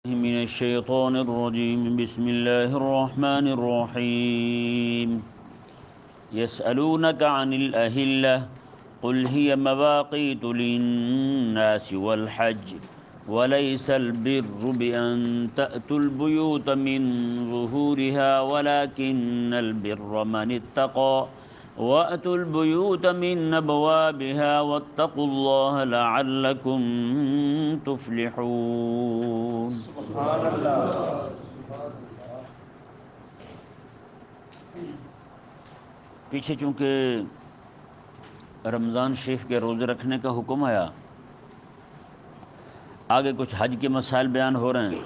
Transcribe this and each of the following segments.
من الشيطان الرجيم بسم الله الرحمن الرحيم يسألونك عن الأهلة قل هي مواقيت للناس والحج وليس البر بأن تأتوا البيوت من ظهورها ولكن البر من اتقى وأتوا البيوت من أبوابها واتقوا الله لعلكم تفلحون. سبحان اللہ. پیچھے چونکہ رمضان شریف کے روزے رکھنے کا حکم آیا، آگے کچھ حج کے مسائل بیان ہو رہے ہیں،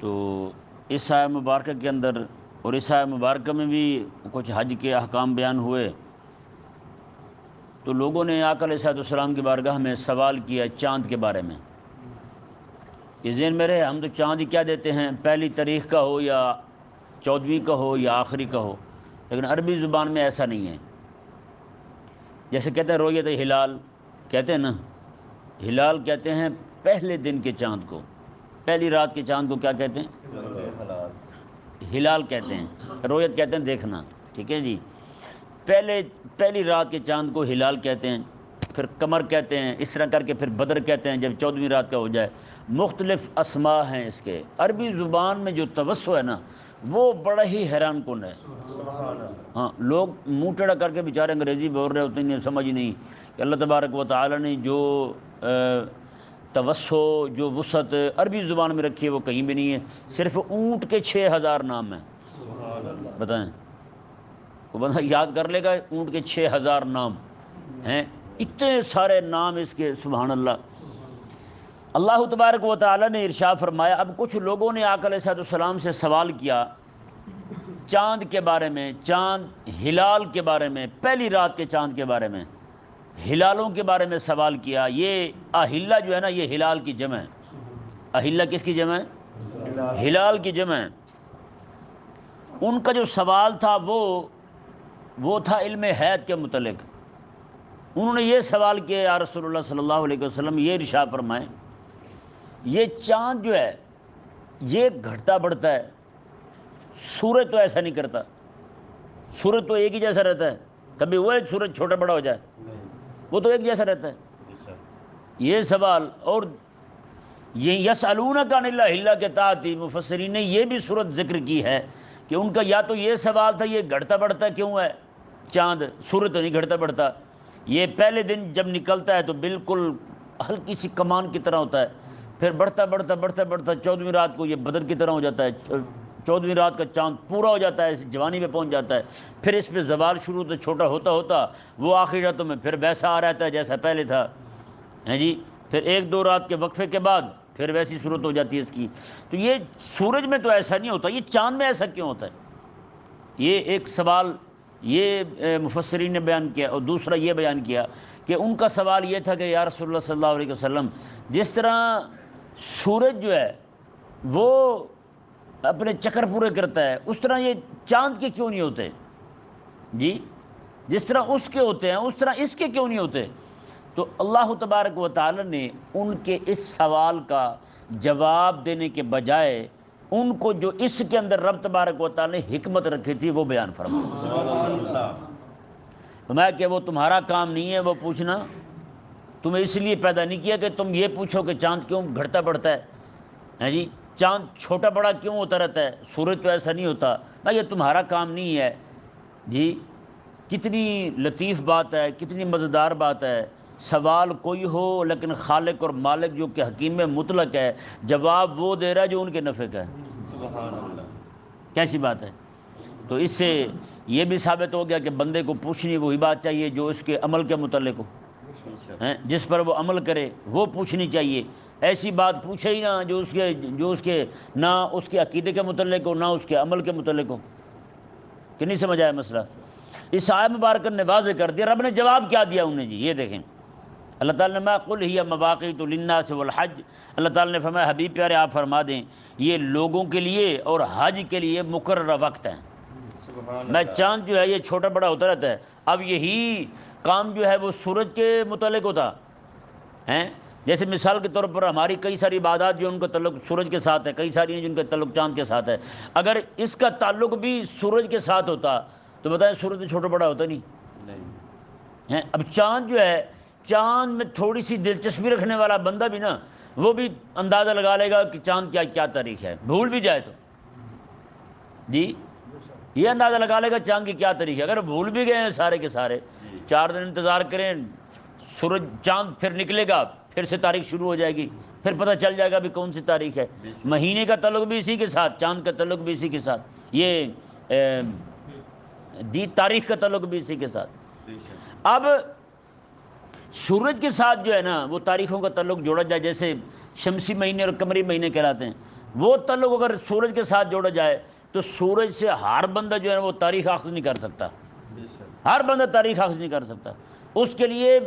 تو اس آیہ مبارکہ کے اندر اور اس آیہ مبارکہ میں بھی کچھ حج کے احکام بیان ہوئے، تو لوگوں نے آقا علیہ السلام کی بارگاہ میں سوال کیا چاند کے بارے میں. یہ ذہن میں رہے، ہم تو چاند ہی کیا دیتے ہیں، پہلی تاریخ کا ہو یا 14ویں کا ہو یا آخری کا ہو، لیکن عربی زبان میں ایسا نہیں ہے. جیسے کہتے ہیں رویت ہلال، کہتے ہیں نا، ہلال کہتے ہیں پہلے دن کے چاند کو، پہلی رات کے چاند کو کیا کہتے ہیں؟ ہلال کہتے ہیں. رویت کہتے ہیں دیکھنا، ٹھیک ہے جی. پہلی رات کے چاند کو ہلال کہتے ہیں، پھر قمر کہتے ہیں، اس طرح کر کے پھر بدر کہتے ہیں جب 14ویں رات کا ہو جائے. مختلف اسماء ہیں اس کے. عربی زبان میں جو توسع ہے نا وہ بڑا ہی حیران کن ہے. ہاں، لوگ منہ ٹیڑھا کر کے بیچارے انگریزی بول رہے ہوتے ہیں، سمجھ نہیں کہ اللہ تبارک و تعالی نے جو توسع، جو وسعت عربی زبان میں رکھی ہے وہ کہیں بھی نہیں ہے. صرف اونٹ کے 6000 نام ہیں. بتائیں، وہ بندہ یاد کر لے گا اونٹ کے 6000 نام ہیں، اتنے سارے نام اس کے، سبحان اللہ. اللہ تبارک و تعالی نے ارشاد فرمایا، اب کچھ لوگوں نے آقا علیہ السلام سے سوال کیا چاند کے بارے میں، چاند ہلال کے بارے میں، پہلی رات کے چاند کے بارے میں، ہلالوں کے بارے میں سوال کیا. یہ اہلہ جو ہے نا یہ ہلال کی جمع ہے. اہلہ کس کی جمع ہے؟ ہلال کی جمع ہے. ان کا جو سوال تھا وہ تھا علم حید کے متعلق. انہوں نے یہ سوال کیا، یا رسول اللہ صلی اللہ علیہ وسلم یہ ارشاد فرمائیں، یہ چاند جو ہے یہ گھٹتا بڑھتا ہے، سورج تو ایسا نہیں کرتا. سورج تو ایک ہی جیسا رہتا ہے، کبھی وہ ایک سورج چھوٹا بڑا ہو جائے، وہ تو ایک جیسا رہتا ہے. یہ سوال، اور یہ یسألونک عن الأہلہ کے تحت مفسرین نے یہ بھی صورت ذکر کی ہے کہ ان کا یا تو یہ سوال تھا یہ گھٹتا بڑھتا کیوں ہے چاند، سورج تو نہیں گھٹتا بڑھتا. یہ پہلے دن جب نکلتا ہے تو بالکل ہلکی سی کمان کی طرح ہوتا ہے، پھر بڑھتا بڑھتا بڑھتا بڑھتا 14ویں رات کو یہ بدر کی طرح ہو جاتا ہے. 14ویں رات کا چاند پورا ہو جاتا ہے، جوانی میں پہنچ جاتا ہے. پھر اس پہ زوال شروع ہوتا، چھوٹا ہوتا ہوتا وہ آخری راتوں میں پھر ویسا آ رہتا ہے جیسا پہلے تھا، ہیں جی. پھر 1-2 رات کے وقفے کے بعد پھر ویسی صورت ہو جاتی ہے اس کی. تو یہ سورج میں تو ایسا نہیں ہوتا، یہ چاند میں ایسا کیوں ہوتا ہے؟ یہ ایک سوال یہ مفسرین نے بیان کیا. اور دوسرا یہ بیان کیا کہ ان کا سوال یہ تھا کہ یا رسول اللہ صلی اللہ علیہ وسلم، جس طرح سورج جو ہے وہ اپنے چکر پورے کرتا ہے اس طرح یہ چاند کے کیوں نہیں ہوتے جی؟ جس طرح اس کے ہوتے ہیں اس طرح اس کے کیوں نہیں ہوتے؟ تو اللہ تبارک و تعالی نے ان کے اس سوال کا جواب دینے کے بجائے ان کو جو اس کے اندر رب تبارک و تعالی نے حکمت رکھی تھی وہ بیان فرمایا. فرمایا کہ وہ تمہارا کام نہیں ہے وہ پوچھنا، تمہیں اس لیے پیدا نہیں کیا کہ تم یہ پوچھو کہ چاند کیوں گھٹتا بڑھتا ہے جی، چاند چھوٹا بڑا کیوں ہوتا رہتا ہے، سورج تو ایسا نہیں ہوتا. بھائی یہ تمہارا کام نہیں ہے جی. کتنی لطیف بات ہے، کتنی مزیدار بات ہے. سوال کوئی ہو لیکن خالق اور مالک جو کہ حکیم مطلق ہے جواب وہ دے رہا ہے جو ان کے نفع کا ہے. سبحان اللہ. کیسی بات ہے؟ تو اس سے یہ بھی ثابت ہو گیا کہ بندے کو پوچھنی وہی بات چاہیے جو اس کے عمل کے متعلق ہو، جس پر وہ عمل کرے وہ پوچھنی چاہیے. ایسی بات پوچھے ہی نہ جو اس کے نہ اس کے عقیدے کے متعلق ہو نہ اس کے عمل کے متعلق ہو. کہ نہیں سمجھ آیا مسئلہ؟ اس آیت مبارکہ نے واضح کر دیا. رب نے جواب کیا دیا انہیں جی، یہ دیکھیں. اللہ تعالیٰ نے قل ہی مواقیت للناس والحج، اللہ تعالیٰ نے فرمایا حبیب پیارے آپ فرما دیں یہ لوگوں کے لیے اور حج کے لیے مقررہ وقت ہیں. میں چاند جو ہے یہ چھوٹا بڑا ہوتا رہتا ہے. اب یہی کام جو ہے وہ سورج کے متعلق ہوتا ہیں، جیسے مثال کے طور پر ہماری کئی ساری عبادات جو ان کا تعلق سورج کے ساتھ ہے، کئی ساری ہیں جن کا تعلق چاند کے ساتھ ہے، اگر اس کا تعلق بھی سورج کے ساتھ ہوتا تو بتائیں سورج تو چھوٹا بڑا ہوتا نہیں ہے۔ اب چاند جو ہے، چاند میں تھوڑی سی دلچسپی رکھنے والا بندہ بھی نا، وہ بھی اندازہ لگا لے گا کہ چاند کیا تاریخ ہے، بھول بھی جائے تو جی یہ اندازہ لگا لے گا چاند کی کیا تاریخ ہے۔ اگر بھول بھی گئے ہیں سارے کے سارے، 4 دن انتظار کریں، سورج چاند پھر نکلے گا، پھر سے تاریخ شروع ہو جائے گی، پھر پتہ چل جائے گا بھی کون سی تاریخ ہے۔ مہینے کا تعلق بھی اسی کے ساتھ، چاند کا تعلق بھی اسی کے ساتھ، یہ تاریخ کا تعلق بھی اسی کے ساتھ۔ اب سورج کے ساتھ جو ہے نا وہ تاریخوں کا تعلق جوڑا جائے، جیسے شمسی مہینے اور قمری مہینے کہلاتے ہیں، وہ تعلق اگر سورج کے ساتھ جوڑا جائے تو سورج سے ہر بندہ جو ہے وہ تاریخ اخذ نہیں کر سکتا، ہر بندہ تاریخ اخذ نہیں کر سکتا۔ اس کے لیے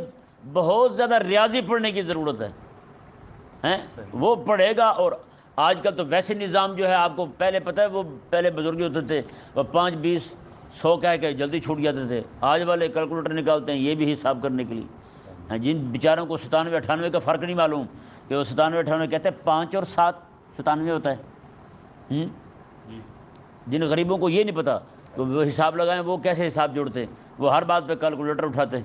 بہت زیادہ ریاضی پڑھنے کی ضرورت ہے، وہ پڑھے گا۔ اور آج کل تو ویسے نظام جو ہے آپ کو پہلے پتہ ہے، وہ پہلے بزرگ ہوتے تھے وہ 5 20 100 کہہ کے جلدی چھوٹ جاتے تھے، آج والے کیلکولیٹر نکالتے ہیں یہ بھی حساب کرنے کے لیے۔ جن بیچاروں کو 97 98 کا فرق نہیں معلوم کہ وہ 97 98 کہتے ہیں 5 اور 7 97 ہوتا ہے، جن غریبوں کو یہ نہیں پتہ تو وہ حساب لگائیں وہ کیسے حساب جوڑتے، وہ ہر بات پہ کیلکولیٹر اٹھاتے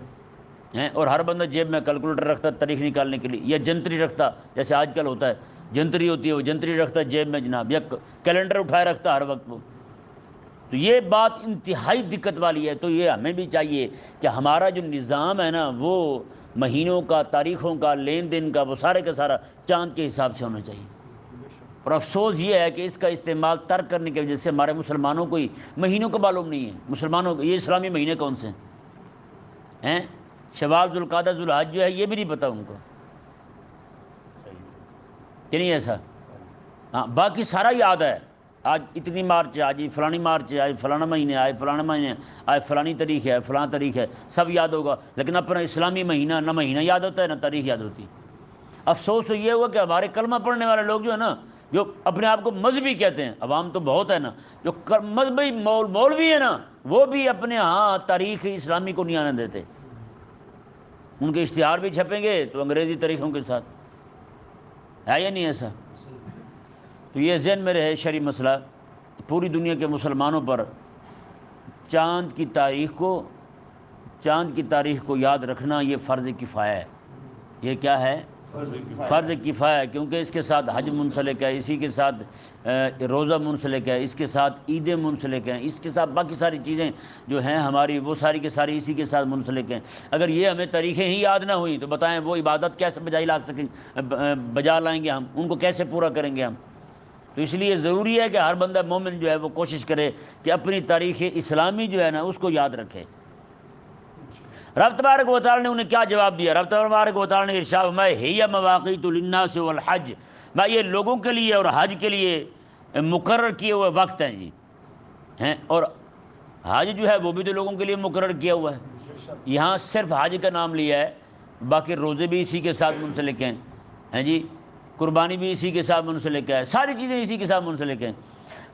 ہیں، اور ہر بندہ جیب میں کیلکولیٹر رکھتا تاریخ نکالنے کے لیے، یا جنتری رکھتا جیسے آج کل ہوتا ہے، جنتری ہوتی ہے وہ جنتری رکھتا جیب میں جناب، یا کیلنڈر اٹھائے رکھتا ہر وقت وہ۔ تو یہ بات انتہائی دقت والی ہے۔ تو یہ ہمیں بھی چاہیے کہ ہمارا جو نظام ہے نا وہ مہینوں کا، تاریخوں کا، لین دین کا، وہ سارے کا سارا چاند کے حساب سے ہونا چاہیے۔ اور افسوس یہ ہے کہ اس کا استعمال ترک کرنے کی وجہ سے ہمارے مسلمانوں کو ہی مہینوں کا معلوم نہیں ہے۔ مسلمانوں کو یہ اسلامی مہینے کون سے ہیں، شوال، ذوالقعدہ، ذوالحج جو ہے یہ بھی نہیں پتہ ان کو کہ نہیں ایسا۔ ہاں باقی سارا یاد ہے، آج اتنی مارچ ہے، آج فلانی مارچ ہے، آج فلانا مہینے، آج فلانا مہینے، آج فلانی تاریخ ہے، فلاں تاریخ ہے، سب یاد ہوگا، لیکن اپنا اسلامی مہینہ نہ مہینہ یاد ہوتا ہے نہ تاریخ یاد ہوتی۔ افسوس تو یہ ہوا کہ ہمارے کلمہ پڑھنے والے لوگ جو ہے نا، جو اپنے آپ کو مذہبی کہتے ہیں، عوام تو بہت ہے نا، جو مذہبی مولوی ہیں نا، وہ بھی اپنے ہاں تاریخ اسلامی کو نہیں آنے دیتے۔ ان کے اشتہار بھی چھپیں گے تو انگریزی تاریخوں کے ساتھ، ہے یا نہیں ایسا؟ تو یہ ذہن میں رہے شرعی مسئلہ، پوری دنیا کے مسلمانوں پر چاند کی تاریخ کو یاد رکھنا یہ فرض کفایہ ہے۔ یہ کیا ہے؟ فرض کفایہ ہے، کیونکہ اس کے ساتھ حج منسلک ہے، اسی کے ساتھ روزہ منسلک ہے، اس کے ساتھ عیدیں منسلک ہیں، اس کے ساتھ باقی ساری چیزیں جو ہیں ہماری وہ ساری کے ساری اسی کے ساتھ منسلک ہیں۔ اگر یہ ہمیں تاریخیں ہی یاد نہ ہوئیں تو بتائیں وہ عبادت کیسے بجا لائیں گے ہم، ان کو کیسے پورا کریں گے ہم؟ تو اس لیے ضروری ہے کہ ہر بندہ مومن جو ہے وہ کوشش کرے کہ اپنی تاریخ اسلامی جو ہے نا اس کو یاد رکھے۔ رب تبارک و تعالی نے انہیں کیا جواب دیا؟ رب تبارک و تعالی نے ارشاد فرمایا ہی مواقیت للناس والحج، میں یہ لوگوں کے لیے اور حج کے لیے مقرر کیے ہوئے وقت ہیں جی ہیں، اور حج جو ہے وہ بھی تو لوگوں کے لیے مقرر کیا ہوا ہے۔ یہاں صرف حج کا نام لیا ہے، باقی روزے بھی اسی کے ساتھ منسلک ہیں جی، قربانی بھی اسی کے ساتھ منسلک ہے، ساری چیزیں اسی کے ساتھ منسلک ہیں۔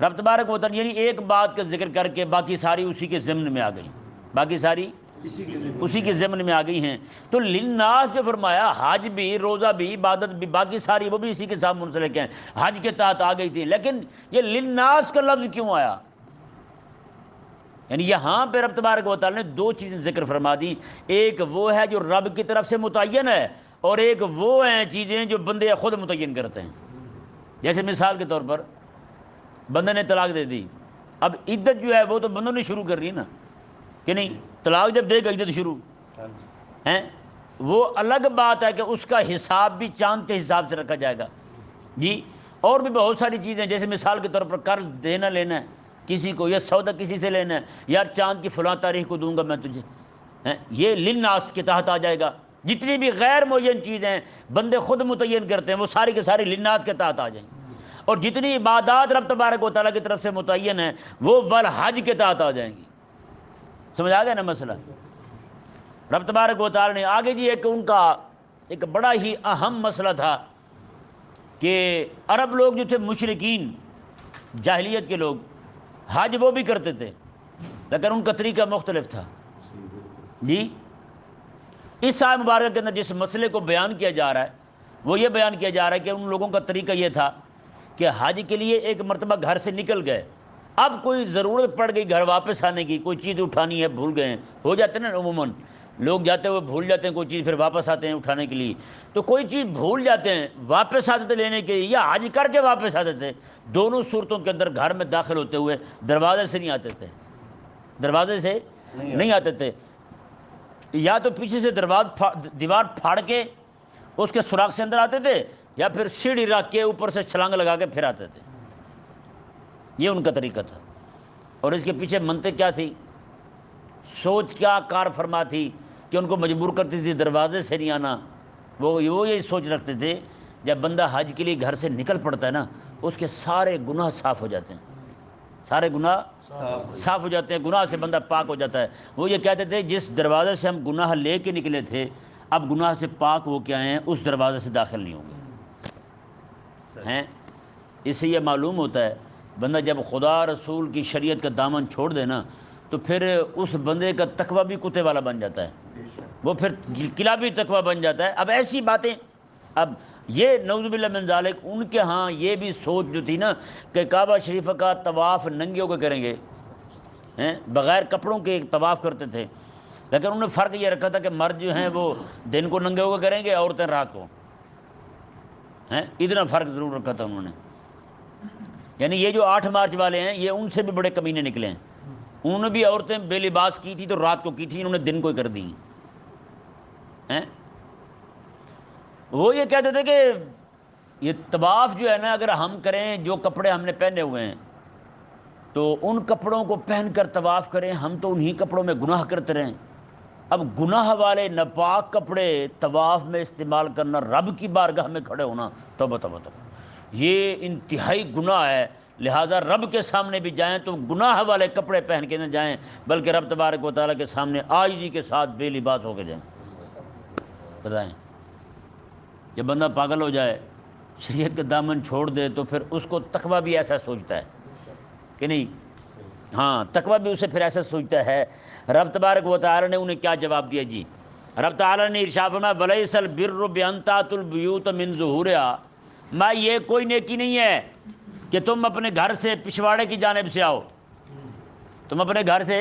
رب تبارک و تعالی یعنی ایک بات کا ذکر کر کے باقی ساری اسی کے ضمن میں آ گئی، باقی ساری اسی کے ضمن میں آ گئی ہیں۔ تو للناس جو فرمایا، حج بھی، روزہ بھی، عبادت بھی، باقی ساری وہ بھی اسی کے ساتھ منسلک ہیں، حج کے تحت آ گئی تھی، لیکن یہ للناس کا لفظ کیوں آیا؟ یعنی یہاں پہ رب تبارک و تعالی نے 2 چیزیں ذکر فرما دی، ایک وہ ہے جو رب کی طرف سے متعین ہے، اور ایک وہ ہیں چیزیں جو بندے خود متعین کرتے ہیں۔ جیسے مثال کے طور پر بندے نے طلاق دے دی، اب عدت جو ہے وہ تو بندوں نے شروع کر رہی نا، کہ نہیں؟ طلاق جب دے گا عدت شروع ہیں، وہ الگ بات ہے کہ اس کا حساب بھی چاند کے حساب سے رکھا جائے گا جی۔ اور بھی بہت ساری چیزیں، جیسے مثال کے طور پر قرض دینا لینا ہے کسی کو، یا سودا کسی سے لینا ہے، یار چاند کی فلاں تاریخ کو دوں گا میں تجھے، یہ للناس کے تحت آ جائے گا۔ جتنی بھی غیر معین چیزیں بندے خود متعین کرتے ہیں وہ ساری کے ساری للناس کے تحت آ جائیں گی، اور جتنی عبادات رب تبارک و تعالیٰ کی طرف سے متعین ہیں وہ والحج کے تحت آ جائیں گی۔ سمجھ آ گیا نا مسئلہ؟ رب تبارک و تعالیٰ نے آگے جی ان کا ایک بڑا ہی اہم مسئلہ تھا کہ عرب لوگ جو تھے مشرکین جاہلیت کے لوگ، حج وہ بھی کرتے تھے لیکن ان کا طریقہ مختلف تھا جی۔ اس آیت مبارکہ کے اندر جس مسئلے کو بیان کیا جا رہا ہے وہ یہ بیان کیا جا رہا ہے کہ ان لوگوں کا طریقہ یہ تھا کہ حج کے لیے ایک مرتبہ گھر سے نکل گئے، اب کوئی ضرورت پڑ گئی گھر واپس آنے کی، کوئی چیز اٹھانی ہے، بھول گئے ہیں، ہو جاتے ہیں نا عموماً لوگ جاتے ہوئے بھول جاتے ہیں کوئی چیز، پھر واپس آتے ہیں اٹھانے کے لیے، تو کوئی چیز بھول جاتے ہیں واپس آتے تھے لینے کے لیے، یا حج کر کے واپس آتے تھے، دونوں صورتوں کے اندر گھر میں داخل ہوتے ہوئے دروازے سے نہیں آتے تھے، دروازے سے نہیں آتے تھے، یا تو پیچھے سے دیوار پھاڑ کے اس کے سوراخ سے اندر آتے تھے، یا پھر سیڑھی رکھ کے اوپر سے چھلانگ لگا کے پھر آتے تھے، یہ ان کا طریقہ تھا۔ اور اس کے پیچھے منطق کیا تھی، سوچ کیا کار فرما تھی کہ ان کو مجبور کرتی تھی دروازے سے نہیں آنا؟ وہ یہ سوچ رکھتے تھے جب بندہ حج کے لیے گھر سے نکل پڑتا ہے نا، اس کے سارے گناہ صاف ہو جاتے ہیں، سارے گناہ صاف ہو جاتے ہیں، گناہ سے بندہ پاک ہو جاتا ہے۔ وہ یہ کہتے تھے جس دروازے سے ہم گناہ لے کے نکلے تھے اب گناہ سے پاک ہو کے آئے ہیں، اس دروازے سے داخل نہیں ہوں گے ہیں۔ اس سے یہ معلوم ہوتا ہے بندہ جب خدا رسول کی شریعت کا دامن چھوڑ دے نا تو پھر اس بندے کا تقوی بھی کتے والا بن جاتا ہے، وہ پھر قلعہ بھی تقوی بن جاتا ہے۔ اب ایسی باتیں، اب یہ نعوذ باللہ من ذالک ان کے ہاں یہ بھی سوچ جو تھی نا کہ کعبہ شریف کا طواف ننگے ہو کے کریں گے، بغیر کپڑوں کے طواف کرتے تھے، لیکن انہوں نے فرق یہ رکھا تھا کہ مرد جو ہیں وہ دن کو ننگے ہو کے کریں گے، عورتیں رات کو، اتنا فرق ضرور رکھا تھا انہوں نے۔ یعنی یہ جو 8 مارچ والے ہیں یہ ان سے بھی بڑے کمینے نکلے ہیں، انہوں نے بھی عورتیں بے لباس کی تھی تو رات کو کی تھی، انہوں نے دن کو ہی کر دی ہیں۔ وہ یہ کہتے تھے کہ یہ طواف جو ہے نا اگر ہم کریں، جو کپڑے ہم نے پہنے ہوئے ہیں تو ان کپڑوں کو پہن کر طواف کریں، ہم تو انہی کپڑوں میں گناہ کرتے رہیں، اب گناہ والے ناپاک کپڑے طواف میں استعمال کرنا، رب کی بارگاہ میں کھڑے ہونا، توبہ توبہ توبہ، یہ انتہائی گناہ ہے۔ لہذا رب کے سامنے بھی جائیں تو گناہ والے کپڑے پہن کے نہ جائیں، بلکہ رب تبارک و تعالیٰ کے سامنے عاجزی کے ساتھ بے لباس ہو کے جائیں۔ بتائیں، جب بندہ پاگل ہو جائے، شریعت کا دامن چھوڑ دے تو پھر اس کو تقویٰ بھی ایسا سوچتا ہے کہ نہیں، ہاں تقویٰ بھی اسے پھر ایسا سوچتا ہے۔ رب تبارک و تعالیٰ نے انہیں کیا جواب دیا جی؟ رب تعالیٰ نے ارشاد فرمایا وَلَيْسَ الْبِرُّ بِأَن تَأْتُوا الْبُيُوتَ مِن ظُهُورِهَا، میں یہ کوئی نیکی نہیں ہے کہ تم اپنے گھر سے پچھواڑے کی جانب سے آؤ، تم اپنے گھر سے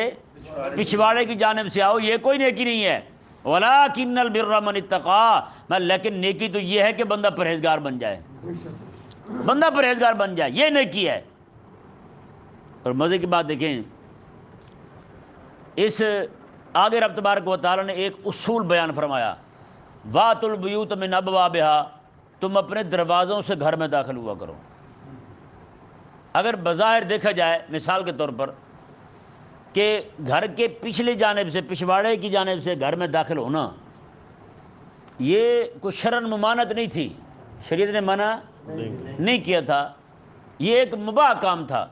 پچھواڑے کی جانب سے آؤ، یہ کوئی نیکی نہیں ہے۔ وَلَٰكِنَّ الْبِرَّ مَنِ اتَّقَىٰ، لیکن نیکی تو یہ ہے کہ بندہ پرہیزگار بن جائے، بندہ پرہیزگار بن جائے، یہ نیکی ہے۔ اور مزے کی بات دیکھیں، اس آگے رب تبارک و تعالیٰ نے ایک اصول بیان فرمایا، وَأْتُوا الْبُيُوتَ مِنْ أَبْوَابِهَا، تم اپنے دروازوں سے گھر میں داخل ہوا کرو۔ اگر بظاہر دیکھا جائے مثال کے طور پر کہ گھر کے پچھلی جانب سے، پچھواڑے کی جانب سے گھر میں داخل ہونا یہ کوئی شرعاً ممانعت نہیں تھی، شریعت نے منع نہیں کیا تھا، یہ ایک مباح کام تھا،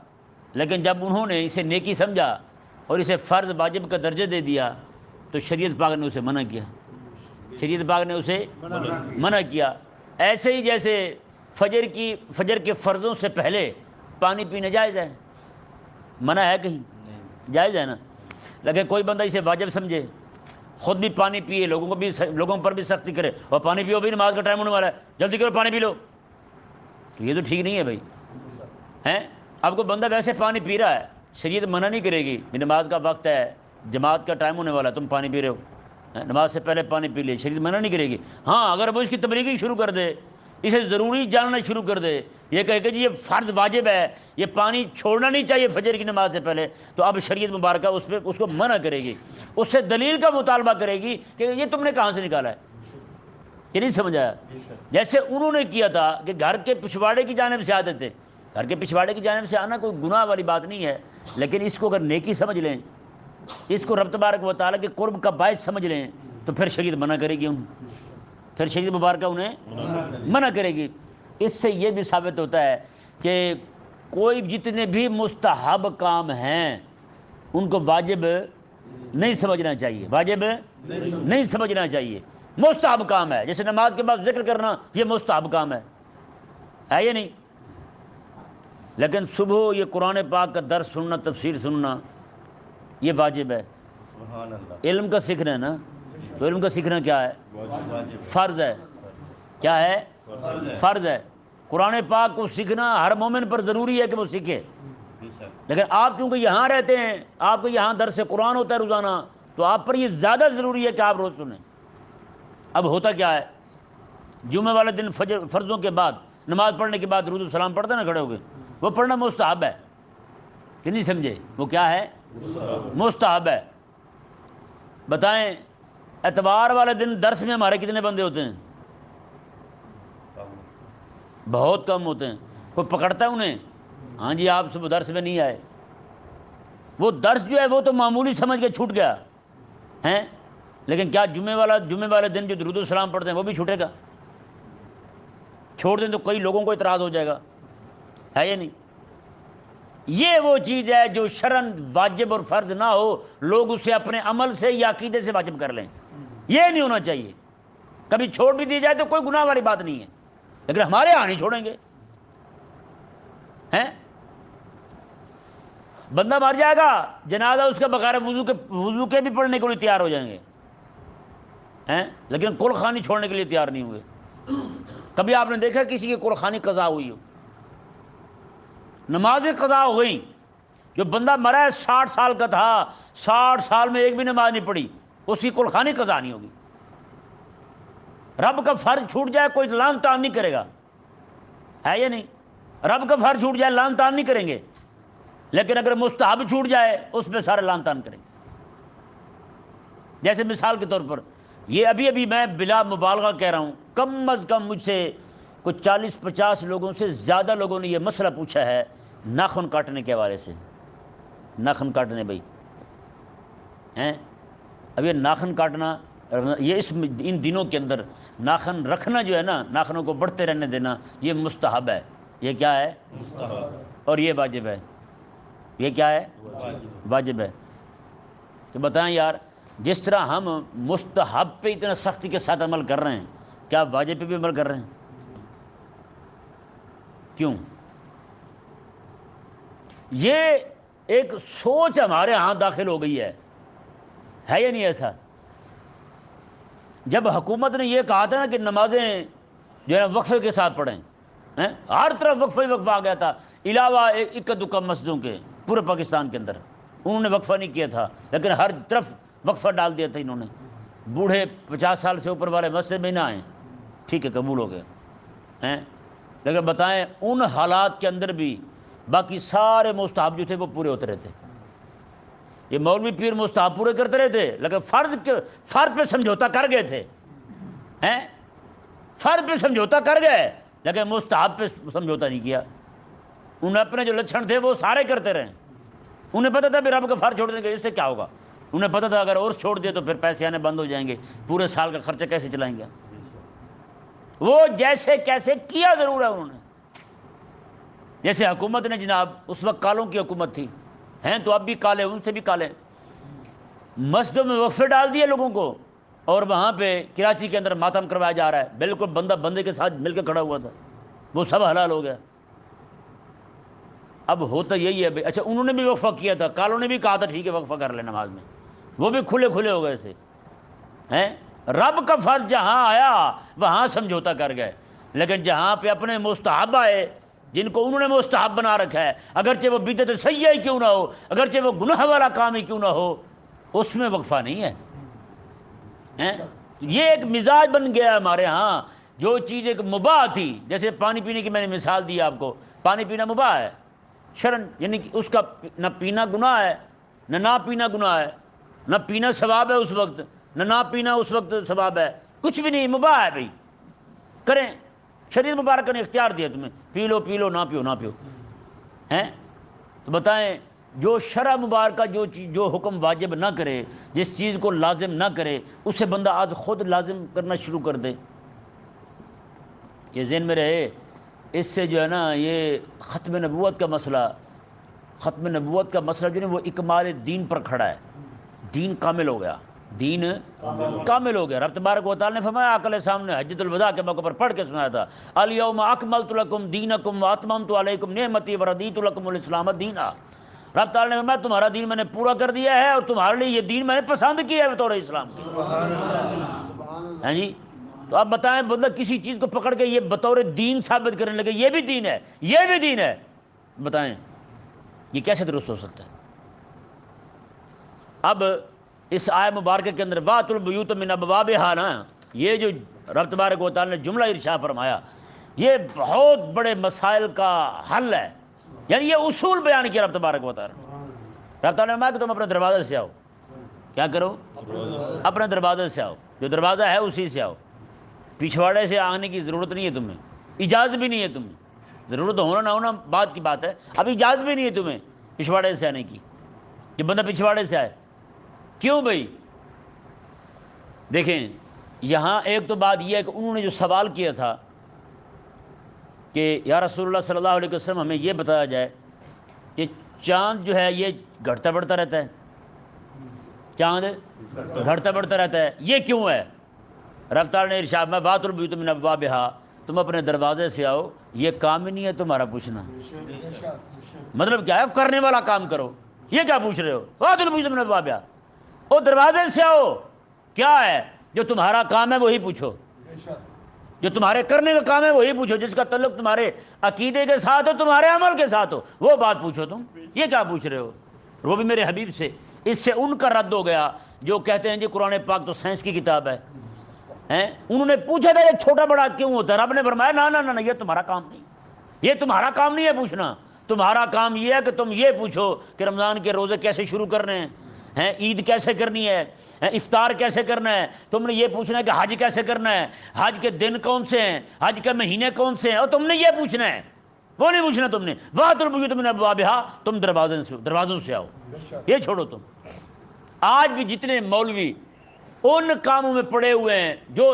لیکن جب انہوں نے اسے نیکی سمجھا اور اسے فرض واجب کا درجہ دے دیا تو شریعت پاک نے اسے منع کیا، شریعت پاک نے اسے منع کیا۔ ایسے ہی جیسے فجر کے فرضوں سے پہلے پانی پینا جائز ہے، منع ہے کہیں؟ جائز ہے نا، لیکن کوئی بندہ اسے واجب سمجھے، خود بھی پانی پیے، لوگوں پر بھی سختی کرے، اور پانی پیو بھی، نماز کا ٹائم ہونے والا ہے، جلدی کرو پانی پی لو، تو یہ تو ٹھیک نہیں ہے بھائی، ہیں؟ اب کوئی بندہ ویسے پانی پی رہا ہے، شریعت منع نہیں کرے گی، نماز کا وقت ہے، جماعت کا ٹائم ہونے والا ہے، تم پانی پی رہے ہو، نماز سے پہلے پانی پی لے، شریعت منع نہیں کرے گی۔ ہاں اگر وہ اس کی تبلیغی شروع کر دے، اسے ضروری جاننا شروع کر دے، یہ کہے کہ جی یہ فرض واجب ہے، یہ پانی چھوڑنا نہیں چاہیے فجر کی نماز سے پہلے، تو اب شریعت مبارکہ اس کو منع کرے گی، اس سے دلیل کا مطالبہ کرے گی کہ یہ تم نے کہاں سے نکالا ہے، کہ نہیں سمجھ آیا؟ جیسے انہوں نے کیا تھا کہ گھر کے پچھواڑے کی جانب سے آتے تھے، گھر کے پچھواڑے کی جانب سے آنا کوئی گناہ والی بات نہیں ہے، لیکن اس کو اگر نیکی سمجھ لیں، اس کو رب تبارک و تعالیٰ کے قرب کا باعث سمجھ لیں تو پھر شریعت منع کرے گی پھر شریعت مبارکہ انہیں منع کرے گی۔ اس سے یہ بھی ثابت ہوتا ہے کہ کوئی جتنے بھی مستحب کام ہیں ان کو واجب نہیں سمجھنا چاہیے، واجب نہیں سمجھنا چاہیے، مستحب کام ہے، جیسے نماز کے بعد ذکر کرنا یہ مستحب کام ہے یا نہیں؟ لیکن صبح یہ قرآن پاک کا درس سننا، تفسیر سننا یہ واجب ہے، سبحان اللہ، علم کا سیکھنا ہے نا، تو علم کا سیکھنا کیا ہے؟ فرض ہے، کیا ہے؟ فرض ہے۔ قرآن پاک کو سیکھنا ہر مومن پر ضروری ہے کہ وہ سیکھے، لیکن آپ چونکہ یہاں رہتے ہیں، آپ کو یہاں درس قرآن ہوتا ہے روزانہ، تو آپ پر یہ زیادہ ضروری ہے کہ آپ روز سنیں۔ اب ہوتا کیا ہے، جمعے والے دن فرضوں کے بعد نماز پڑھنے کے بعد درود السلام پڑھتے نا کھڑے ہو گئے، وہ پڑھنا مستحب ہے کہ نہیں سمجھے؟ وہ کیا ہے؟ مستحب ہے۔ بتائیں اتوار والے دن درس میں ہمارے کتنے بندے ہوتے ہیں؟ بہت کم ہوتے ہیں۔ کوئی پکڑتا ہے انہیں؟ ہاں جی آپ صبح درس میں نہیں آئے، وہ درس جو ہے وہ تو معمولی سمجھ کے چھوٹ گیا ہیں، لیکن کیا جمعے والے دن جو درود السلام پڑھتے ہیں وہ بھی چھوٹے گا؟ چھوڑ دیں تو کئی لوگوں کو اعتراض ہو جائے گا، ہے یا نہیں؟ یہ وہ چیز ہے جو شرعاً واجب اور فرض نہ ہو، لوگ اسے اپنے عمل سے یا عقیدے سے واجب کر لیں، یہ نہیں ہونا چاہیے۔ کبھی چھوڑ بھی دی جائے تو کوئی گناہ والی بات نہیں ہے، لیکن ہمارے یہاں نہیں چھوڑیں گے ہیں۔ بندہ مر جائے گا، جنازہ اس کا بغیر وضو کے بھی پڑھنے کے لیے تیار ہو جائیں گے ہیں، لیکن کل خوانی چھوڑنے کے لیے تیار نہیں ہوئے۔ کبھی آپ نے دیکھا کسی کی کل خوانی قضا ہوئی ہو؟ نمازیں قضا ہو گئیں، جو بندہ مرا ہے 60 سال کا تھا، 60 سال میں ایک بھی نماز نہیں پڑھی، اس کی کل خوانی قضا نہیں ہوگی۔ رب کا فرض چھوٹ جائے کوئی لعن طعن نہیں کرے گا، ہے یا نہیں؟ رب کا فرض چھوٹ جائے لعن طعن نہیں کریں گے، لیکن اگر مستحب چھوٹ جائے اس پہ سارے لعن طعن کریں گے۔ جیسے مثال کے طور پر یہ ابھی میں بلا مبالغہ کہہ رہا ہوں، کم از کم مجھ سے کچھ 40-50 لوگوں سے زیادہ لوگوں نے یہ مسئلہ پوچھا ہے ناخن کاٹنے کے حوالے سے۔ ناخن کاٹنے بھائی ہیں، اب یہ ناخن کاٹنا، یہ ان دنوں کے اندر ناخن رکھنا جو ہے نا، ناخنوں کو بڑھتے رہنے دینا، یہ مستحب ہے۔ یہ کیا ہے؟ اور یہ واجب ہے۔ یہ کیا ہے؟ واجب ہے۔ تو بتائیں یار، جس طرح ہم مستحب پہ اتنا سختی کے ساتھ عمل کر رہے ہیں، کیا واجب پہ بھی عمل کر رہے ہیں؟ کیوں؟ یہ ایک سوچ ہمارے ہاں داخل ہو گئی ہے یا نہیں ایسا؟ جب حکومت نے یہ کہا تھا نا کہ نمازیں جو ہے وقفے کے ساتھ پڑھیں، ہر طرف وقفہ ہی وقفہ آ گیا تھا، علاوہ اکا دکا مسجدوں کے پورے پاکستان کے اندر انہوں نے وقفہ نہیں کیا تھا، لیکن ہر طرف وقفہ ڈال دیا تھا انہوں نے۔ بوڑھے 50 سال سے اوپر والے مسجد میں نہ آئیں، ٹھیک ہے قبول ہو گئے ہیں، لیکن بتائیں ان حالات کے اندر بھی باقی سارے مستحب جو تھے وہ پورے ہوتے رہتے۔ یہ مولوی پیر مستحب پورے کرتے رہتے، لیکن فرض پہ سمجھوتا کر گئے تھے ہیں، فرض پہ سمجھوتا کر گئے لیکن مستحب پہ سمجھوتا نہیں کیا۔ انہیں اپنے جو لچھن تھے وہ سارے کرتے رہے، انہیں پتہ تھا بھی رب کا فرض چھوڑ دیں گے اس سے کیا ہوگا، انہیں پتہ تھا اگر اور چھوڑ دیا تو پھر پیسے آنے بند ہو جائیں گے، پورے سال کا خرچہ کیسے چلائیں گے۔ وہ جیسے کیسے کیا ضرور ہے انہوں نے، جیسے حکومت نے جناب اس وقت کالوں کی حکومت تھی ہیں، تو اب بھی کالے، ان سے بھی کالے، مسجدوں میں وقفے ڈال دیے لوگوں کو، اور وہاں پہ کراچی کے اندر ماتم کروایا جا رہا ہے، بالکل بندہ بندے کے ساتھ مل کے کھڑا ہوا تھا، وہ سب حلال ہو گیا۔ اب ہوتا یہی ہے بھائی، اچھا انہوں نے بھی وقفہ کیا تھا، کالوں نے بھی کہا تھا ٹھیک ہے وقفہ کر لیں نماز میں، وہ بھی کھلے ہو گئے تھے ہیں۔ رب کا فرض جہاں آیا وہاں سمجھوتا کر گئے، لیکن جہاں پہ اپنے مستحب آئے جن کو انہوں نے مستحب بنا رکھا ہے، اگرچہ وہ بدعت سیئہ ہی کیوں نہ ہو، اگرچہ وہ گناہ والا کام ہی کیوں نہ ہو، اس میں وقفہ نہیں ہے۔ یہ ایک مزاج بن گیا ہمارے ہاں، جو چیز ایک مباح تھی، جیسے پانی پینے کی میں نے مثال دی آپ کو، پانی پینا مباح ہے شرعاً، یعنی کہ اس کا نہ پینا گناہ ہے نہ پینا گناہ ہے، نہ پینا ثواب ہے اس وقت، نہ پینا اس وقت ثواب ہے، کچھ بھی نہیں، مباح ہے بھائی، کریں، شریعت مبارک نے اختیار دیا تمہیں، پی لو نہ پیو ہیں۔ تو بتائیں جو شرع مبارکہ جو حکم واجب نہ کرے، جس چیز کو لازم نہ کرے، اسے بندہ آج خود لازم کرنا شروع کر دے، یہ ذہن میں رہے۔ اس سے جو ہے نا یہ ختم نبوت کا مسئلہ جو ہے وہ اکمال دین پر کھڑا ہے، دین کامل ہو گیا، دین کامل ہو گیا۔ رب تبارک و تعالیٰ نے فرمایا عقل سامنے حجۃ الوداع کے موقع پر پڑھ کے سنایا تھا، الیوم اکملت لکم دینکم واتممت علیکم نعمتی ورضیت لکم الاسلام دینا۔ رب تعالیٰ نے فرمایا تمہارا دین میں نے پورا کر دیا ہے اور تمہارے لیے یہ دین میں نے پسند کیا ہے بطور اسلام کی، ہاں جی، تو اب بتائیں بندہ کسی چیز کو پکڑ کے یہ بطور دین ثابت کرنے لگے یہ بھی دین ہے یہ بھی دین ہے، بتائیں یہ کیسے درست ہو سکتا ہے؟ اب اس آیت مبارکہ کے اندر وَأْتُوا الْبُيُوتَ مِنْ أَبْوَابِهَا نا، یہ جو رب تبارک و تعالیٰ نے جملہ ارشاد فرمایا یہ بہت بڑے مسائل کا حل ہے، یعنی یہ اصول بیان کیا رب تبارک و تعالیٰ نے۔ رب تعالیٰ نے فرمایا کہ تم اپنے دروازے سے آؤ، کیا کرو؟ اپنے دروازے سے آؤ، جو دروازہ ہے اسی سے آؤ، پچھواڑے سے آنے کی ضرورت نہیں ہے تمہیں، اجازت بھی نہیں ہے تمہیں، ضرورت ہونا نہ ہونا بات کی بات ہے، اب اجازت بھی نہیں ہے تمہیں پچھواڑے سے آنے کی، کہ بندہ پچھواڑے سے آئے۔ کیوں بھائی؟ دیکھیں یہاں ایک تو بات یہ ہے کہ انہوں نے جو سوال کیا تھا کہ یا رسول اللہ صلی اللہ علیہ وسلم ہمیں یہ بتایا جائے کہ چاند جو ہے یہ گھٹتا بڑھتا رہتا ہے، چاند گھٹتا بڑھتا رہتا ہے، یہ کیوں ہے؟ رب تعالیٰ نے ارشاد میں وَأْتُوا الْبُيُوتَ مِنْ أَبْوَابِهَا، تم اپنے دروازے سے آؤ، یہ کام ہی نہیں ہے تمہارا پوچھنا، مطلب کیا ہے؟ کرنے والا کام کرو، یہ کیا پوچھ رہے ہو؟ وَأْتُوا الْبُيُوتَ مِنْ أَبْوَابِهَا، وہ دروازے سے آؤ، کیا ہے جو تمہارا کام ہے وہی پوچھو، جو تمہارے کرنے کا کام ہے وہی پوچھو، جس کا تعلق تمہارے عقیدے کے ساتھ ہو، تمہارے عمل کے ساتھ ہو، وہ بات پوچھو تم، یہ کیا پوچھ رہے ہو؟ وہ بھی میرے حبیب سے، اس سے ان کا رد ہو گیا جو کہتے ہیں جی قرآن پاک تو سائنس کی کتاب ہے، انہوں نے پوچھا تھا یہ چھوٹا بڑا کیوں ہوتا ہے؟ رب نے فرمایا نہ نہ نہ، یہ تمہارا کام نہیں، یہ تمہارا کام نہیں ہے پوچھنا، تمہارا کام یہ ہے کہ تم یہ پوچھو کہ رمضان کے روزے کیسے شروع کرنے ہیں، عید کیسے کرنی ہے، افطار کیسے کرنا ہے، تم نے یہ پوچھنا ہے کہ حج کیسے کرنا ہے، حج کے دن کون سے ہیں، حج کے مہینے کون سے ہیں، اور تم نے یہ پوچھنا ہے، وہ نہیں پوچھنا تم نے۔ وَأْتُوا الْبُيُوتَ مِنْ أَبْوَابِهَا، تم دروازوں سے آؤ، یہ چھوڑو تم۔ آج بھی جتنے مولوی ان کاموں میں پڑے ہوئے ہیں جو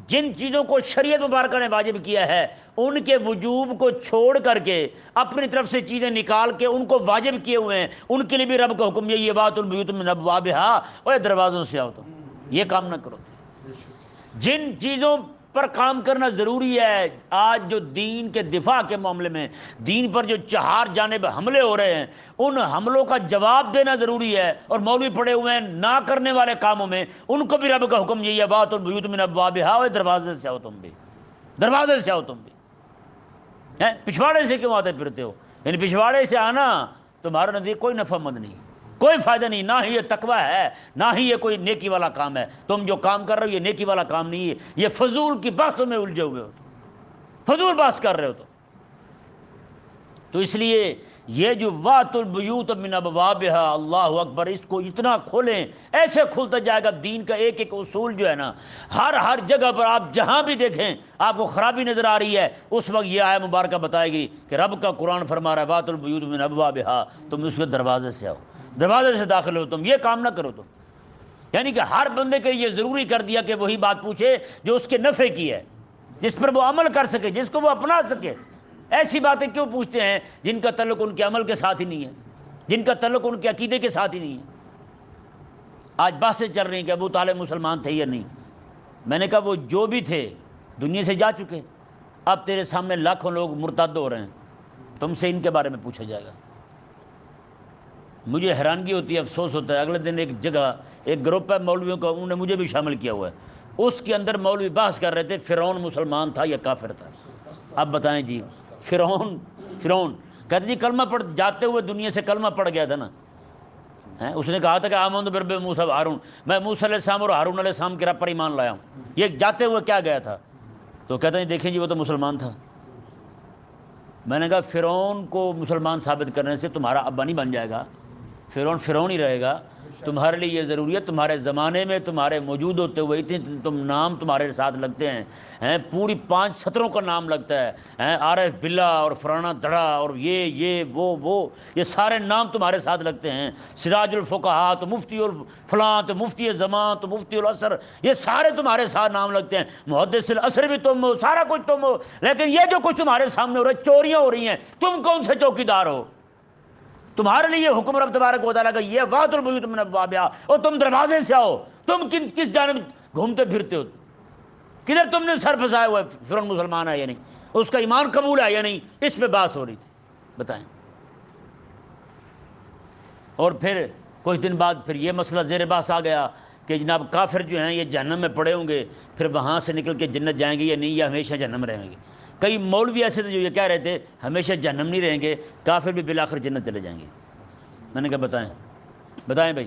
جن چیزوں کو شریعت مبارکہ نے واجب کیا ہے ان کے وجوب کو چھوڑ کر کے اپنی طرف سے چیزیں نکال کے ان کو واجب کیے ہوئے ہیں، ان کے لیے بھی رب کا حکم یہ وَأْتُوا الْبُيُوتَ مِنْ أَبْوَابِهَا، اور دروازوں سے آؤ، تم یہ کام نہ کرو۔ جن چیزوں پر کام کرنا ضروری ہے، آج جو دین کے دفاع کے معاملے میں دین پر جو چہار جانب حملے ہو رہے ہیں ان حملوں کا جواب دینا ضروری ہے، اور مولوی پڑے ہوئے ہیں نہ کرنے والے کاموں میں، ان کو بھی رب کا حکم یہی ہے وَأْتُوا الْبُيُوتَ مِنْ أَبْوَابِهَا، اور دروازے سے آؤ، تم بھی دروازے سے آؤ، تم بھی پچھواڑے سے کیوں آتے پھرتے ہو؟ یعنی پچھواڑے سے آنا تمہارا نزدیک کوئی نفع مند نہیں، کوئی فائدہ نہیں، نہ ہی یہ تقوی ہے نہ ہی یہ کوئی نیکی والا کام ہے، تم جو کام کر رہے ہو یہ نیکی والا کام نہیں ہے، یہ فضول کی بحثوں میں الجھے ہوئے ہو، فضول بحث کر رہے ہو تو اس لیے یہ جو وَأْتُوا الْبُيُوتَ مِنْ أَبْوَابِهَا، اللہ اکبر، اس کو اتنا کھولیں ایسے کھلتا جائے گا، دین کا ایک ایک اصول جو ہے نا ہر جگہ پر آپ جہاں بھی دیکھیں آپ کو خرابی نظر آ رہی ہے، اس وقت یہ آیت مبارکہ بتائے گی کہ رب کا قرآن فرما رہا ہے وَأْتُوا الْبُيُوتَ مِنْ أَبْوَابِهَا، تم اس کے دروازے سے آؤ، دروازے سے داخل ہو، تم یہ کام نہ کرو تم، یعنی کہ ہر بندے کے یہ ضروری کر دیا کہ وہی بات پوچھے جو اس کے نفع کی ہے، جس پر وہ عمل کر سکے، جس کو وہ اپنا سکے۔ ایسی باتیں کیوں پوچھتے ہیں جن کا تعلق ان کے عمل کے ساتھ ہی نہیں ہے، جن کا تعلق ان کے عقیدے کے ساتھ ہی نہیں ہے؟ آج باتیں چل رہی ہیں کہ ابو طالب مسلمان تھے یا نہیں، میں نے کہا وہ جو بھی تھے دنیا سے جا چکے، اب تیرے سامنے لاکھوں لوگ مرتد ہو رہے ہیں، تم سے ان کے بارے میں پوچھا جائے گا۔ مجھے حیرانگی ہوتی ہے، افسوس ہوتا ہے، اگلے دن ایک جگہ ایک گروپ ہے مولویوں کا، انہوں نے مجھے بھی شامل کیا ہوا ہے، اس کے اندر مولوی بحث کر رہے تھے فرعون مسلمان تھا یا کافر تھا۔ اب بتائیں جی، فرعون کہتے جی کلمہ پڑھ جاتے ہوئے دنیا سے کلمہ پڑھ گیا تھا نا، اس نے کہا تھا کہ آمنت برب موسیٰ و ہارون، میں موسیٰ علیہ السلام اور ہارون علیہ السلام کے رب پر ایمان لایا ہوں، یہ جاتے ہوئے کیا گیا تھا؟ تو کہتے ہیں دیکھیں جی وہ تو مسلمان تھا۔ میں نے کہا فرعون کو مسلمان ثابت کرنے سے تمہارا ابا نہیں بن جائے گا، فرعون ہی رہے گا، تمہارے لیے یہ ضروری ہے، تمہارے زمانے میں تمہارے موجود ہوتے ہوئے اتنے تم نام تمہارے ساتھ لگتے ہیں، پوری 5 سطروں کا نام لگتا ہے، عارف باللہ اور فرانا دڑا اور یہ وہ یہ سارے نام تمہارے ساتھ لگتے ہیں، سراج الفقہا تو مفتی الفلاں تو مفتی زمان تو مفتی العصر، یہ سارے تمہارے ساتھ نام لگتے ہیں، محدث العصر بھی تم ہو، سارا کچھ تم ہو، لیکن یہ جو کچھ تمہارے سامنے ہو رہا ہے چوریاں ہو رہی ہیں، تم کون سے چوکیدار ہو؟ تمہارے لیے حکم رب تبارک و تعالیٰ کا یہ وَأْتُوا الْبُيُوتَ مِنْ أَبْوَابِهَا، اور تم دروازے سے آؤ، تم کس جانب گھومتے پھرتے ہو؟ کدھر تم نے سر پھنسایا ہوا ہے؟ فرعون مسلمان ہے یا نہیں، اس کا ایمان قبول ہے یا نہیں، اس پہ بحث ہو رہی تھی، بتائیں۔ اور پھر کچھ دن بعد پھر یہ مسئلہ زیر بحث آ گیا کہ جناب کافر جو ہیں یہ جہنم میں پڑے ہوں گے، پھر وہاں سے نکل کے جنت جائیں گے یا نہیں، یا ہمیشہ جہنم رہیں گے۔ کئی مولوی ایسے تھے جو یہ کہہ رہے تھے ہمیشہ جہنم نہیں رہیں گے، کافر بھی بالآخر جنت چلے جائیں گے۔ میں نے کہا بتائیں بھائی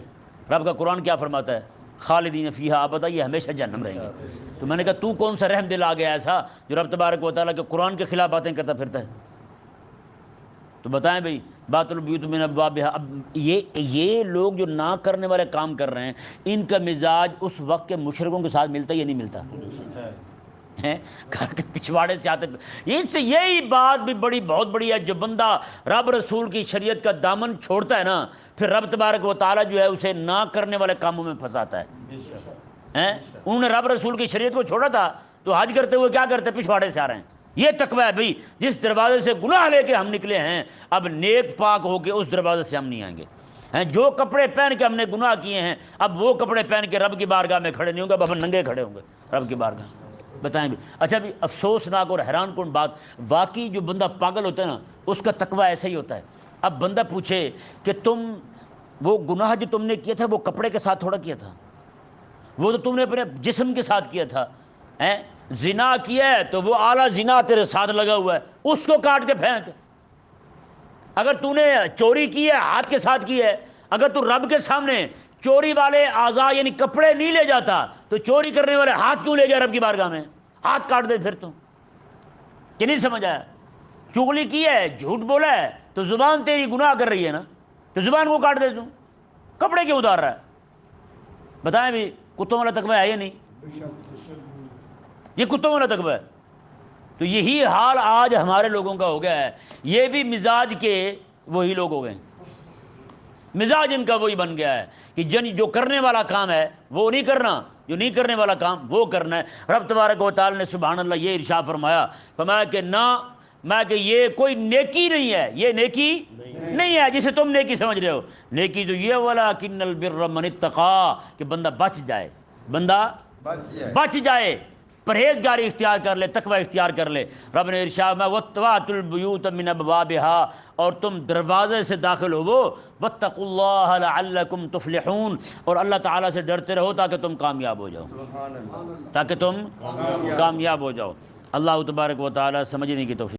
رب کا قرآن کیا فرماتا ہے؟ خالدین فیہا ابدا، یہ ہمیشہ جہنم رہیں گے۔ تو میں نے کہا تو کون سا رحم دل آ گیا ایسا جو رب تبارک و تعالیٰ کے قرآن کے خلاف باتیں کرتا پھرتا ہے؟ تو بتائیں بھئی بات البیوت من ابوابہا۔ اب یہ لوگ جو نہ کرنے والے کام کر رہے ہیں، ان کا مزاج اس وقت کے مشرکوں کے ساتھ ملتا یا نہیں ملتا؟ گھر کے پچھواڑے سے آتے، اس سے یہی بات بھی بہت بڑی ہے، جو بندہ رب رسول کی شریعت کا دامن چھوڑتا ہے نا، پھر رب تبارک و تعالیٰ جو ہے اسے نہ کرنے والے کاموں میں پھنساتا ہے۔ انہوں نے رب رسول کی شریعت کو چھوڑا تھا تو حج کرتے ہوئے کیا کرتے؟ پچھواڑے سے آ رہے ہیں۔ یہ تقویٰ ہے بھئی، جس دروازے سے گناہ لے کے ہم نکلے ہیں، اب نیک پاک ہو کے اس دروازے سے ہم نہیں آئیں گے۔ جو کپڑے پہن کے ہم نے گناہ کیے ہیں، اب وہ کپڑے پہن کے رب کی بارگاہ میں کھڑے نہیں ہوں گے، اب ہم ننگے کھڑے ہوں گے رب کی بارگاہ میں۔ بتائیں بھی اچھا بھی افسوسناک اور حیران کن بات، واقعی جو بندہ پاگل ہوتا ہے نا اس کا تقویٰ ایسا ہی ہوتا ہے۔ اب بندہ پوچھے کہ تم وہ گناہ جو تم نے کیا تھا وہ کپڑے کے ساتھ تھوڑا کیا تھا، وہ تو تم نے اپنے جسم کے ساتھ کیا تھا۔ زنا کیا ہے تو وہ اعلیٰ زنا تیرے ساتھ لگا ہوا ہے، اس کو کاٹ کے پھینک۔ اگر تو نے چوری کی ہے ہاتھ کے ساتھ کی ہے، اگر تو رب کے سامنے چوری والے اعضاء یعنی کپڑے نہیں لے جاتا تو چوری کرنے والے ہاتھ کیوں لے جا رب کی بارگاہ میں؟ ہاتھ کاٹ دے پھر تو کہ نہیں سمجھ آیا؟ چغلی کی ہے، جھوٹ بولا ہے تو زبان تیری گناہ کر رہی ہے نا، تو زبان کو کاٹ دے، تو کپڑے کیوں اتار رہا ہے؟ بتائیں بھی کتوں والا تقویٰ ہے یا نہیں؟ یہ کتوں والا تقویٰ ہے۔ تو یہی حال آج ہمارے لوگوں کا ہو گیا ہے، یہ بھی مزاج کے وہی لوگ ہو گئے ہیں، مزاج ان کا وہی بن گیا ہے کہ جو کرنے والا کام ہے وہ نہیں کرنا، جو نہیں کرنے والا کام وہ کرنا ہے۔ رب تبارک و تعالی نے سبحان اللہ یہ ارشاد فرمایا کہ نہ، میں کہ یہ کوئی نیکی نہیں ہے، یہ نیکی نہیں ہے جسے تم نیکی سمجھ رہے ہو۔ نیکی تو یہ وَلَٰكِنَّ الْبِرَّ مَنِ اتَّقَىٰ، کہ بندہ بچ جائے، بندہ بچ جائے، پرہیزگاری اختیار کر لے، تقوی اختیار کر لے۔ رب نے ارشاد میں وَاتَّبَعْتُ الْبُيُوتَ مِنْ أَبْوَابِهَا، اور تم دروازے سے داخل ہوو، وَاتَّقُوا اللَّهَ لَعَلَّكُمْ تُفْلِحُونَ، اور اللہ تعالیٰ سے ڈرتے رہو تاکہ تم کامیاب ہو جاؤ، تاکہ تم کامیاب ہو جاؤ۔ اللہ تبارک و تعالیٰ سمجھنے کی توفیق